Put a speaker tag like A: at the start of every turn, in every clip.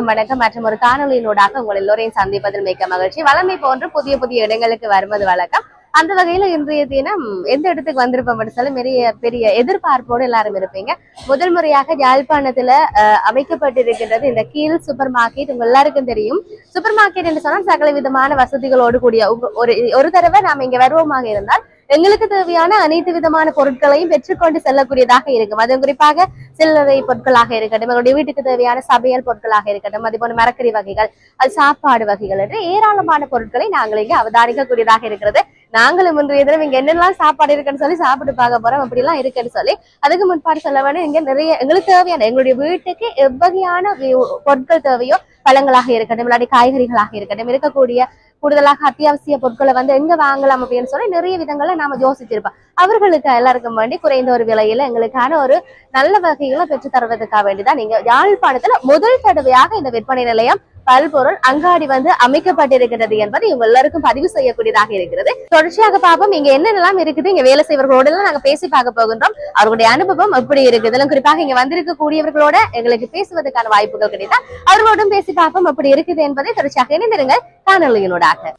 A: வணக்கம் மற்றும் ஒரு காணொலியினூடாக உங்கள் எல்லோரையும் சந்திப்பதில் மிக்க மகிழ்ச்சி. வளமை போன்று புதிய புதிய இடங்களுக்கு வருவது வழக்கம். அந்த வகையில இன்றைய தினம் எந்த இடத்துக்கு வந்திருப்போம் சொல்லி பெரிய எதிர்பார்ப்போடு எல்லாரும் இருப்பீங்க. முதல் முறையாக யாழ்ப்பாணத்துல அமைக்கப்பட்டிருக்கின்றது இந்த கீழ் சூப்பர் மார்க்கெட். உங்க எல்லாருக்கும் தெரியும், சூப்பர் மார்க்கெட் என்று சொன்னால் சகல விதமான வசதிகளோடு கூடிய ஒரு தடவை நாம இங்க வருவோமாக இருந்தால் எங்களுக்கு தேவையான அனைத்து விதமான பொருட்களையும் பெற்றுக்கொண்டு செல்லக்கூடியதாக இருக்கும். அது குறிப்பாக சில்லறை பொருட்களாக இருக்கட்டும், எங்களுடைய வீட்டுக்கு தேவையான சமையல் பொருட்களாக இருக்கட்டும், அது போன்ற மரக்கறி வகைகள், அது சாப்பாடு வகைகள் என்று ஏராளமான பொருட்களை நாங்கள் இங்கே அவதானிக்கக்கூடியதாக இருக்கிறது. நாங்களும் இன்றைய தினம் இங்க என்னெல்லாம் சாப்பாடு இருக்குன்னு சொல்லி சாப்பிட்டு பார்க்க போறோம். அப்படி எல்லாம் இருக்குன்னு சொல்லி அதுக்கு முன்பாடு சொல்ல வேணும், இங்க நிறைய எங்களுக்கு தேவையான எங்களுடைய வீட்டுக்கு எவ்வகையான பொருட்கள் தேவையோ, பழங்களாக இருக்கட்டும், இல்லாட்டி காய்கறிகளாக இருக்கட்டும், இருக்கக்கூடிய கூடுதலாக அத்தியாவசிய பொருட்களை எங்க வாங்கலாம் அப்படின்னு சொல்லி நிறைய விதங்களை நாம யோசிச்சிருப்போம். அவர்களுக்கு எல்லாருக்கும் வேண்டி குறைந்த ஒரு விலையில எங்களுக்கான ஒரு நல்ல வகைகளை பெற்று தருவதற்காக வேண்டிதான் நீங்க யாழ்ப்பாணத்துல முதல் தடவையாக இந்த விற்பனை நிலையம் பல்பொருள் அங்காடி அமைக்கப்பட்டிருக்கிறது என்பதை இவங்க எல்லாருக்கும் பதிவு செய்யக்கூடியதாக இருக்கிறது. தொடர்ச்சியாக பார்ப்போம் இங்க என்னென்னலாம் இருக்குது. இங்க வேலை செய்வர்களோட எல்லாம் நாங்க பேசி பார்க்க போகின்றோம். அவர்களுடைய அனுபவம் எப்படி இருக்குது, குறிப்பாக இங்க வந்திருக்க கூடியவர்களோட எங்களுக்கு பேசுவதற்கான வாய்ப்புகள் கிடைத்தா அவர்களோடும் பேசி பார்ப்போம் எப்படி இருக்குது என்பதை தொடர்ச்சியாக இணைந்திருங்கள் காணொலியினூடாக.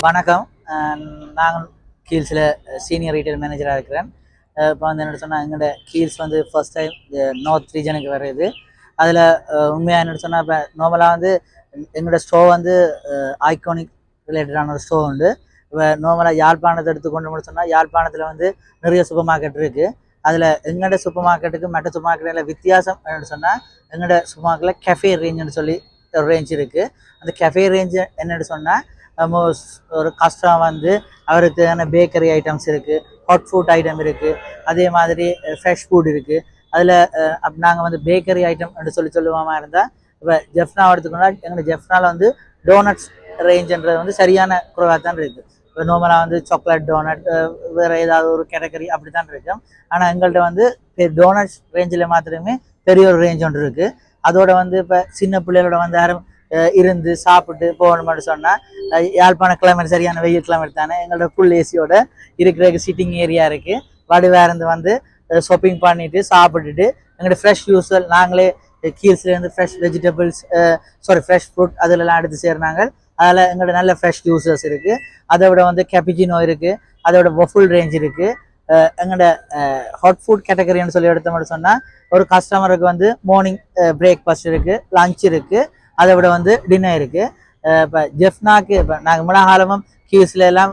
B: வணக்கம். நான் கீல்ஸில் சீனியர் ரீட்டைல் மேனேஜராக இருக்கிறேன். இப்போ வந்து என்ன சொன்னால் எங்களோட கீல்ஸ் வந்து ஃபர்ஸ்ட் டைம் நார்த் ரீஜனுக்கு வருது. அதில் உண்மையாக என்ன சொன்னால் இப்போ நார்மலாக வந்து எங்களோட ஸ்டோர் வந்து ஐகானிக் ரிலேட்டடான ஒரு ஸ்டோர் உண்டு. இப்போ நார்மலாக யாழ்ப்பாணத்தை எடுத்துக்கொண்டு சொன்னால் யாழ்ப்பாணத்தில் வந்து நிறைய சூப்பர் மார்க்கெட் இருக்குது. அதில் எங்களோட சூப்பர் மார்க்கெட்டுக்கு மற்ற சூப்பர் மார்க்கெட்டில் வித்தியாசம் என்னென்னு சொன்னால் எங்களோட சூப்பர் மார்க்கெட்டில் கெஃபே ரேஞ்சுன்னு சொல்லி ஒரு ரேஞ்ச் இருக்குது. அந்த கெஃபே ரேஞ்சு என்னென்னு சொன்னால் ஒரு கஸ்டமர் வந்து அவருக்கு தேவையான பேக்கரி ஐட்டம்ஸ் இருக்குது, ஹாட் ஃபுட் ஐட்டம் இருக்குது, அதே மாதிரி ஃப்ரெஷ் ஃபுட் இருக்குது. அதில் நாங்கள் வந்து பேக்கரி ஐட்டம் என்று சொல்லுவோமா இருந்தால் இப்போ ஜெஃப்னா எடுத்துக்கோன்னா எங்களோட ஜெஃப்னாவில் வந்து டோனட்ஸ் ரேஞ்சுன்றது வந்து சரியான குறைவாக தான் இருக்குது. இப்போ நார்மலாக வந்து சாக்லேட் டோனட் வேறு ஏதாவது ஒரு கேட்டகரி அப்படி தான் இருக்கும். ஆனால் எங்கள்கிட்ட வந்து டோனட்ஸ் ரேஞ்சில் மாத்திரமே பெரிய ஒரு ரேஞ்ச் ஒன்று இருக்குது. அதோட வந்து இப்போ சின்ன பிள்ளைகளோட வந்து யாரும் இருந்து சாப்பிட்டு போகணும்னு சொன்னால் யாழ்ப்பாண கிளைமேட் சரியான வெயில் கிளைமேட் தானே. எங்களோட ஃபுல் ஏசியோட இருக்கிற சிட்டிங் ஏரியா இருக்குது. வடிவேருந்து வந்து ஷாப்பிங் பண்ணிவிட்டு சாப்பிட்டுட்டு எங்களோட ஃப்ரெஷ் யூஸ்வல் நாங்களே கீல்ஸ்லேருந்து ஃப்ரெஷ் வெஜிடபிள்ஸ் ஃப்ரெஷ் ஃப்ரூட் அதிலெல்லாம் எடுத்து சேர்னாங்க. அதில் எங்களோட நல்ல ஃப்ரெஷ் ஜூஸஸ் இருக்குது. அதை விட வந்து கேப்பிச்சினோ இருக்குது, அதோட வஃபுல் ரேஞ்ச் இருக்குது. எங்களோட ஹாட் ஃபுட் கேட்டகரின்னு சொல்லி எடுத்த மட்டும் சொன்னால் ஒரு கஸ்டமருக்கு வந்து மார்னிங் பிரேக்ஃபாஸ்ட் இருக்குது, லஞ்ச் இருக்குது, அதை விட வந்து டின்னர் இருக்குது. இப்போ ஜெஃப்னாக்கு இப்போ நாங்கள் மிளகாலமும் கீல்ஸில் எல்லாம்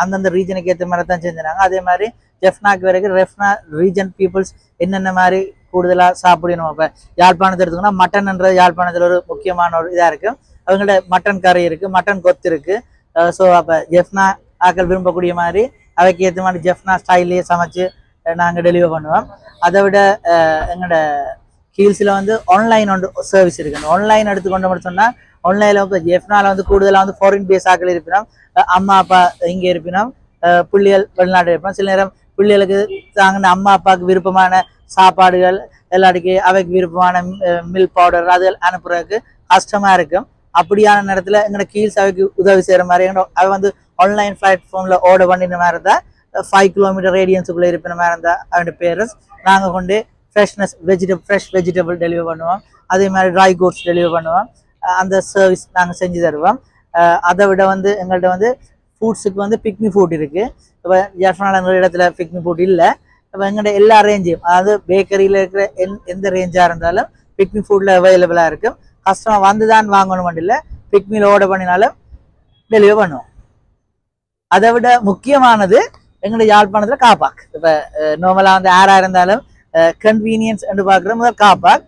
B: அந்தந்த ரீஜனுக்கு ஏற்ற மாதிரி தான் செஞ்சுனாங்க. அதே மாதிரி ஜெஃப்னாக்கு வரைக்கும் ரெஃப்னா ரீஜன் பீப்புள்ஸ் என்னென்ன மாதிரி கூடுதலாக சாப்பிடணும். இப்போ யாழ்ப்பாணத்தை எடுத்துக்கோன்னா மட்டன்ன்றது யாழ்ப்பாணத்தில் ஒரு முக்கியமான ஒரு இதாக இருக்குது. அவங்கள்ட்ட மட்டன் கறி இருக்குது, மட்டன் கொத்து இருக்குது. ஸோ அப்போ ஜெஃப்னா ஆக்கள் விரும்பக்கூடிய மாதிரி அவைக்கு ஏற்ற மாதிரி ஜெஃப்னா ஸ்டைல்லையே சமைச்சு நாங்கள் டெலிவர் பண்ணுவோம். அதை விட எங்களோட கீல்ஸில் வந்து ஆன்லைன் ஒன்று சர்வீஸ் இருக்குது. ஆன்லைன் எடுத்துக்கொண்டு மட்டும் சொன்னால் ஆன்லைனில் இப்போ ஜெஃப்னாவில் வந்து கூடுதலாக வந்து ஃபாரின் பேஸ் ஆக்கள் இருப்பினோம், அம்மா அப்பா இங்கே இருப்பினோம், பிள்ளைகள் வெளிநாட்டில் இருப்போம். சில நேரம் பிள்ளைகளுக்கு தாங்கின அம்மா அப்பாவுக்கு விருப்பமான சாப்பாடுகள் எல்லாத்துக்கு அவைக்கு விருப்பமான மில்க் பவுடர் அது அனுப்புறதுக்கு கஷ்டமாக இருக்கும். அப்படியான நேரத்தில் எங்களோட கீல்ஸ் அவைக்கு உதவி செய்கிற மாதிரி அவை வந்து ஆன்லைன் பிளாட்ஃபார்மில் ஆர்டர் பண்ணின மாதிரி இருந்தால் 5 கிலோமீட்டர் ரேடியன்ஸுக்குள்ளே இருப்பின மாதிரி இருந்தால் அவனோட பேரண்ட்ஸ் நாங்கள் கொண்டு ஃப்ரெஷ் வெஜிடபிள் டெலிவர் பண்ணுவோம். அதே மாதிரி ட்ரை கூட்ஸ் டெலிவர் பண்ணுவோம். அந்த சர்வீஸ் நாங்கள் செஞ்சு தருவோம். அதை விட வந்து எங்கள்கிட்ட வந்து ஃபுட்ஸுக்கு வந்து பிக்மி ஃபுட் இருக்குது. இப்போ ஜெஃப்னால இடத்துல பிக்மி ஃபுட் இல்லை. இப்போ எங்கள்கிட்ட எல்லா ரேஞ்சையும் அதாவது பேக்கரியில் இருக்கிற எந்த ரேஞ்சாக இருந்தாலும் பிக்மி ஃபுட்டில் அவைலபிளாக இருக்கும். கஸ்டமர் வந்து தான் வாங்கணும் மட்டும் இல்லை, பிக்மியில் ஆர்டர் பண்ணினாலும் டெலிவர் பண்ணுவோம். அதை விட முக்கியமானது எங்களுடைய யாழ்ப்பாணத்தில் காப்பாக். இப்போ நார்மலாக வந்து யாராக இருந்தாலும் கன்வீனியன்ஸ் என்று பார்க்குற முதல் காப்பாக்.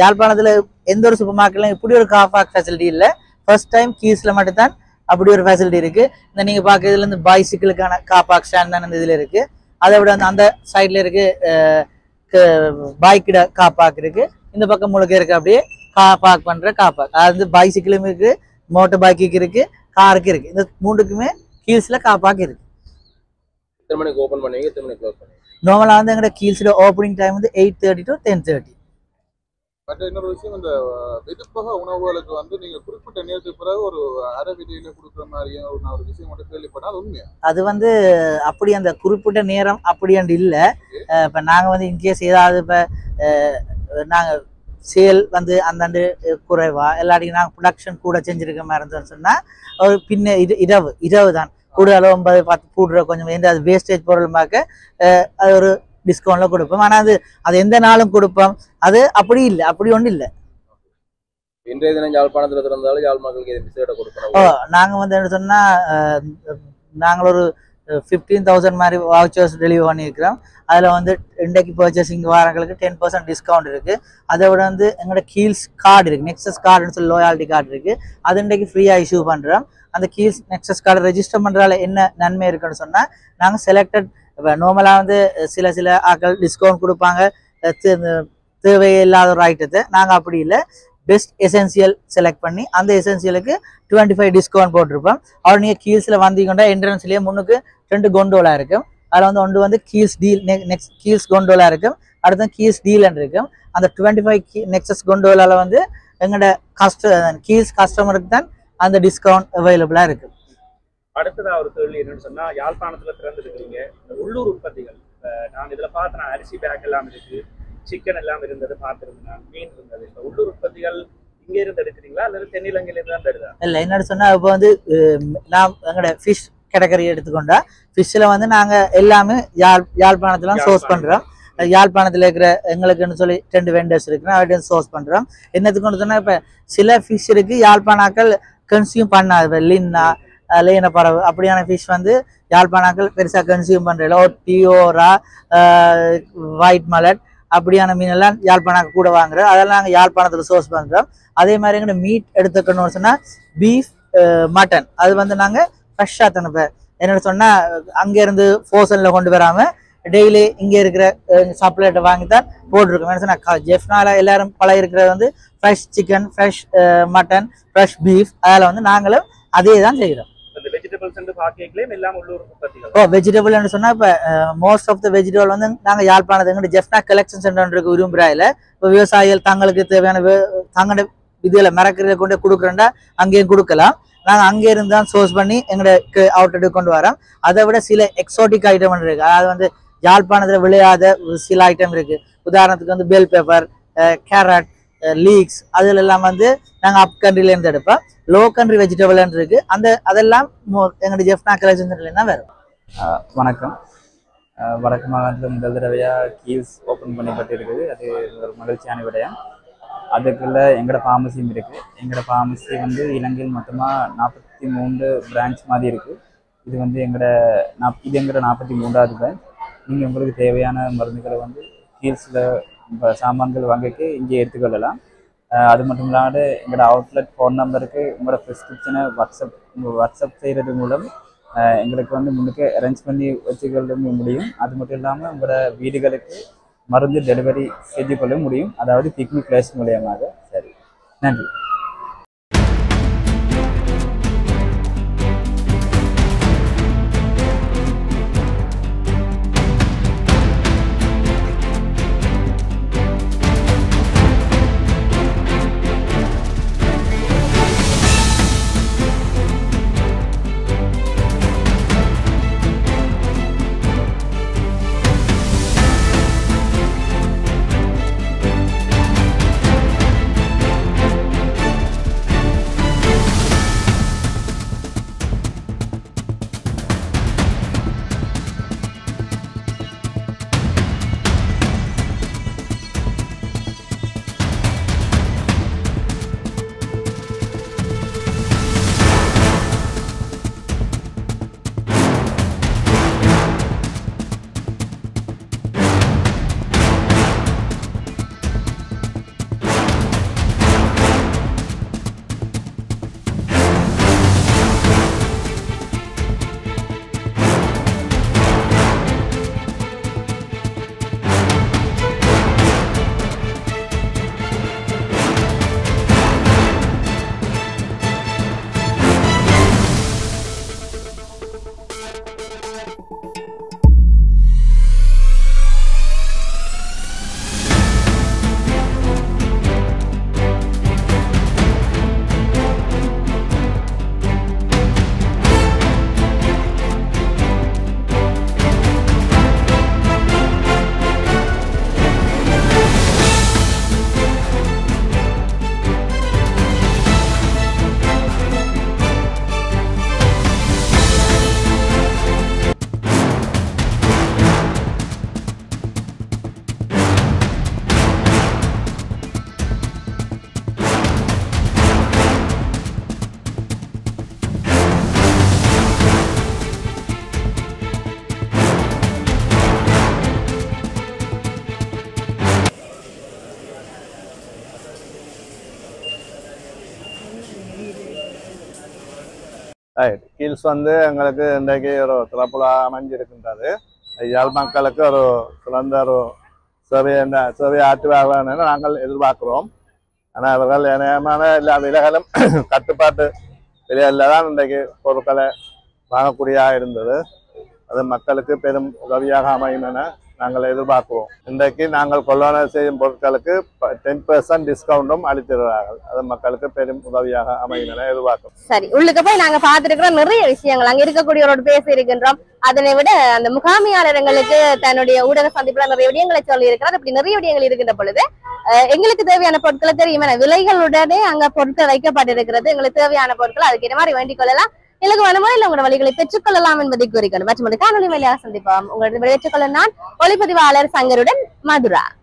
B: யாழ்ப்பாணத்தில் எந்த ஒரு சூப்பர் மார்க்கெட்லையும் இப்படி ஒரு காப்பாக் ஃபெசிலிட்டி இல்லை. ஃபர்ஸ்ட் டைம் கீஸில் மட்டும்தான் அப்படி ஒரு ஃபெசிலிட்டி இருக்குது. இந்த நீங்கள் பார்க்குறதுலேருந்து பைசிக்கிளுக்கான காப்பாக் ஸ்டாண்ட் தான் இந்த இதில் இருக்குது. அதை விட வந்து அந்த சைடில் இருக்குது பைக்கிட காப்பாக் இருக்குது. இந்த பக்கம் முழுக்க இருக்குது அப்படியே பார்க் பண்ணுற காப்பாக். அது பைசிக்கிளும் இருக்குது, மோட்டர் பைக்குக்கு இருக்குது, காருக்கு இருக்குது. இந்த மூணுக்குமே கீல்ஸில் காப்பாக் இருக்குது.
C: எத்தனை மணிக்கு ஓப்பன் பண்ணுவீங்க, எத்தனை மணிக்கு க்ளோஸ் பண்ணுவீங்க?
B: நார்மலாக வந்து எங்களோட கீல்ஸோட ஓப்பனிங் டைம் வந்து 8:30 to 10:30.
C: மற்ற இன்னொரு விஷயம், இந்த வெதுப்பக உணவுகளுக்கு வந்து நீங்க குறிப்பிட்ட நேரத்துக்கு பிறகு ஒரு அரை விலையில கொடுக்குற மாதிரியும் ஒரு விஷயம் மட்டும் கேள்விப்பட்டா அது உண்மையா?
B: அது வந்து அப்படி அந்த குறிப்பிட்ட நேரம் அப்படி அண்டு இல்லை. இப்போ நாங்கள் வந்து இன்கேஸ் ஏதாவது இப்போ நாங்கள் சேல் வந்து அந்தாண்டு குறைவா எல்லாத்தையும் நாங்கள் ப்ரொடக்ஷன் கூட செஞ்சுருக்க மாதிரி இருந்தோம்னு சொன்னால் ஒரு பின்ன இரவு தான் கூடுதலாக 9-10 கூடுற கொஞ்சம் எந்த அது வேஸ்டேஜ் பொருள் பார்க்க அது ஒரு டிஸ்கவுண்ட்ல கொடுப்போம். ஆனால் அது எந்த நாளும் கொடுப்போம். அது அப்படி இல்லை, அப்படி ஒன்றும் இல்லை.
C: இன்றைய தினம் யாழ்ப்பாணத்தில் திறந்தாலும் யாழ் மக்களுக்கு கொடுப்போம்.
B: நாங்கள் வந்து என்ன சொன்னால் நாங்கள் ஒரு 15,000 மாதிரி வவுச்சர்ஸ் டெலிவரி பண்ணியிருக்கிறோம். அதில் வந்து இன்றைக்கு பர்ச்சேசிங் வாரங்களுக்கு 10% டிஸ்கவுண்ட் இருக்குது. அதை விட வந்து எங்களோட கீல்ஸ் கார்டு இருக்குது, நெக்ஸஸ் கார்டுன்னு சொல்லி லோயாலிட்டி கார்டு இருக்குது. அது இன்றைக்கு ஃப்ரீயாக இஷ்யூ பண்ணுறோம். அந்த கீல்ஸ் நெக்ஸஸ் கார்டு ரெஜிஸ்டர் பண்ணுறதால என்ன நன்மை இருக்குன்னு சொன்னால் நாங்கள் செலக்டட் இப்போ நார்மலாக வந்து சில ஆக்கள் டிஸ்கவுண்ட் கொடுப்பாங்க, தேவையில்லாத ஒரு ஐட்டத்தை நாங்கள் அப்படி இல்லை பெஸ்ட் எசென்சியல் செலக்ட் பண்ணி அந்த எசென்சியலுக்கு 25 டிஸ்கவுண்ட் போட்டிருப்போம். அவர் நீங்கள் கீல்ஸில் வந்தீங்கன்னா என்ட்ரன்ஸ்லேயே முன்னுக்கு 2 கொண்டோலா இருக்கும். அதில் வந்து ஒன்று வந்து கீல்ஸ் டீல் நெக்ஸ்ட் கீல்ஸ் கொண்டோலா இருக்கும், அடுத்து கீல்ஸ் டீல்னு இருக்கும். அந்த 25 நெக்ஸஸ் கொண்டோலாவில் வந்து எங்களோட கீல்ஸ் கஸ்டமருக்கு தான் அந்த டிஸ்கவுண்ட் அவைலபிளாக இருக்குது.
D: அடுத்ததாக ஒரு கேள்வி என்னன்னு சொன்னால், யாழ்ப்பாணத்தில் திறந்துருக்கிறீங்க உள்ளூர் உற்பத்திகள். நான் இதில் பார்த்தேன் அரிசி பேக் எல்லாம் இருக்குது, சிக்கன் எல்லாம் இருந்தது பார்த்துருந்தேன், மீன் இருந்தது. இப்போ உள்ளூர் உற்பத்திகள் இங்கே இருந்து எடுக்கிறீங்களா அல்லது தென்னிலங்கையிலேருந்து தான் வருதா?
B: இல்லை என்னன்னு சொன்னால் இப்போ வந்து நான் எங்களோட ஃபிஷ் கேட்டகரி எடுத்துக்கொண்டா ஃபிஷ்ஷில் வந்து நாங்கள் எல்லாமே யாழ்ப்பாணத்தில் சோர்ஸ் பண்ணுறோம். யாழ்ப்பாணத்தில் இருக்கிற எங்களுக்குன்னு சொல்லி 2 வெண்டர்ஸ் இருக்குன்னா அவர்கிட்ட சோர்ஸ் பண்ணுறோம். என்னத்துக்கு சொன்னால் இப்போ சில ஃபிஷ் இருக்குது யாழ்ப்பாணாக்கள் கன்சியூம் பண்ணாது. லின்னா லேன பறவை அப்படியான ஃபிஷ் வந்து யாழ்ப்பாணாக்கள் பெருசாக கன்சியூம் பண்ணுறதில்ல. டியோரா ஒயிட் மலட் அப்படியான மீனெல்லாம் யாழ்ப்பாணாக்கள் கூட வாங்குறோம். அதெல்லாம் நாங்கள் யாழ்ப்பாணத்தில் சோர்ஸ் பண்ணுறோம். அதே மாதிரி எங்கள்கிட்ட மீட் எடுத்துக்கணும்னு சொன்னால் பீஃப் மட்டன் அது வந்து நாங்கள் ஃப்ரெஷ்ஷாக தானே என்னோட சொன்னால் அங்கேருந்து ஃபோசனில் கொண்டு வராமல் டெய்லி இங்கே இருக்கிற சப்ளைட்டை வாங்கி தான் போட்டிருக்கோம். என்ன சொன்னால் ஜெஃப்னால எல்லாரும் பழைய இருக்கிறது வந்து fresh chicken, fresh mutton, fresh beef அதில் வந்து நாங்களும் அதே தான் செய்கிறோம். வெஜிடபிள் சொன்னா இப்ப மோஸ்ட் ஆஃப் த வெஜிடபிள் வந்து நாங்க யாழ்ப்பாணத்து ஜெஃப்னா கலெக்ஷன் சென்டர் விரும்புறாயில இப்ப விவசாயிகள் தங்களுக்கு தேவையான தங்களோட இதுல மரக்கறியை கொண்டு கொடுக்குறோம்டா அங்கேயும் கொடுக்கலாம். நாங்க அங்கே இருந்து தான் சோர்ஸ் பண்ணி எங்களுக்கு அவுட்லெட்டுக்கு கொண்டு வரோம். அதை விட சில எக்ஸோட்டிக் ஐட்டம் இருக்கு. அதாவது வந்து யாழ்ப்பாணத்துல விளையாத சில ஐட்டம் இருக்கு. உதாரணத்துக்கு வந்து பெல் பேப்பர், கேரட், லீக்ஸ் அதுல எல்லாம் வந்து நாங்கள் அப் கண்ட்ரில இருந்து எடுப்போம். லோ கண்ட்ரி வெஜிடபிள் இருக்கு, அந்த அதெல்லாம் எங்களுடைய ஜெஃப்னா கலெக்ஷன் சென்டர்ல தான் வரும்.
E: வணக்கம். வடக்கு மாகாணத்தில் முதல் தடவையாக கீல்ஸ் ஓப்பன் பண்ணப்பட்டு இருக்குது. அது ஒரு மகிழ்ச்சியான விடயம். அதுக்குள்ள எங்களோட ஃபார்மசியும் இருக்குது. எங்களோட ஃபார்மசி வந்து இலங்கையில் மொத்தமாக 43 பிரான்ச் மாதிரி இருக்குது. இது வந்து எங்களோட 43வது பிரான்ச். நீங்கள் உங்களுக்கு தேவையான மருந்துகளை வந்து கீல்ஸில் சாமான்கள் வாங்கிட்டு இங்கே எடுத்துக்கொள்ளலாம். அது மட்டும் இல்லாத எங்களோட அவுட்லெட் ஃபோன் நம்பருக்கு உங்களோட ப்ரிஸ்கிரிப்ஷனை வாட்ஸ்அப் செய்கிறது மூலம் எங்களுக்கு வந்து முன்னுக்கு அரேஞ்ச் பண்ணி வச்சுக்கொள்ள முடியும். அது மட்டும் இல்லாமல் உங்களோட வீடுகளுக்கு மருந்து டெலிவரி செய்து கொள்ள முடியும், அதாவது பிக்னிக் பிளேஸ் மூலியமாக. சரி, நன்றி.
F: கீல்ஸ் வந்து எங்களுக்கு இன்றைக்கு ஒரு சிறப்புல அமைஞ்சிருக்கின்றது. யாழ் மக்களுக்கு ஒரு சிறந்த ஒரு சேவை ஆற்றுவார்கள் என நாங்கள் எதிர்பார்க்கிறோம். ஆனால் அவர்கள் இணையமான எல்லா விலைகளும் கட்டுப்பாட்டு விலைகளில் தான் இன்றைக்கு பொருட்களை வாங்கக்கூடியதாக இருந்தது. அது மக்களுக்கு பெரும் உதவியாக அமையும் என நாங்கள் எதிர்பார்க்கிறோம். இன்றைக்கு நாங்கள் கொள்வனை செய்யும் பொருட்களுக்கு 10% டிஸ்கவுண்டும் அளித்திருக்கிறார்கள். அது மக்களுக்கு பெரும் உதவியாக அமையும் என எதிர்பார்க்கிறோம்.
A: சரி, உள்ளுக்கு போய் நாங்க பார்த்திருக்கிறோம் நிறைய விஷயங்கள், அங்க இருக்கக்கூடியவரோட பேசி இருக்கின்றோம். அதனை விட அந்த முகாமியாளர்களுக்கு தன்னுடைய ஊடக சந்திப்புல நிறைய விடயங்களை சொல்லி இருக்கிறார். அப்படி நிறைய விடயங்கள் இருக்கின்ற பொழுது எங்களுக்கு தேவையான பொருட்களை தெரியும், விலைகளுடனே அங்க பொருட்கள் வைக்கப்பட்டிருக்கிறது. எங்களுக்கு தேவையான பொருட்கள் அதுக்கேற்ற மாதிரி வேண்டிக் கொள்ளலாம். எனக்கு வேணுமோ இல்லை உங்களோட வழிகளை பெற்றுக்கொள்ளலாம் என்பதை கூறிக்கொண்டு மற்றும் காணொலி வழியாக சந்திப்போம். உங்களோட பெற்றுக்கொள்ள நான் ஒளிப்பதிவாளர் சங்கருடன் மதுரா.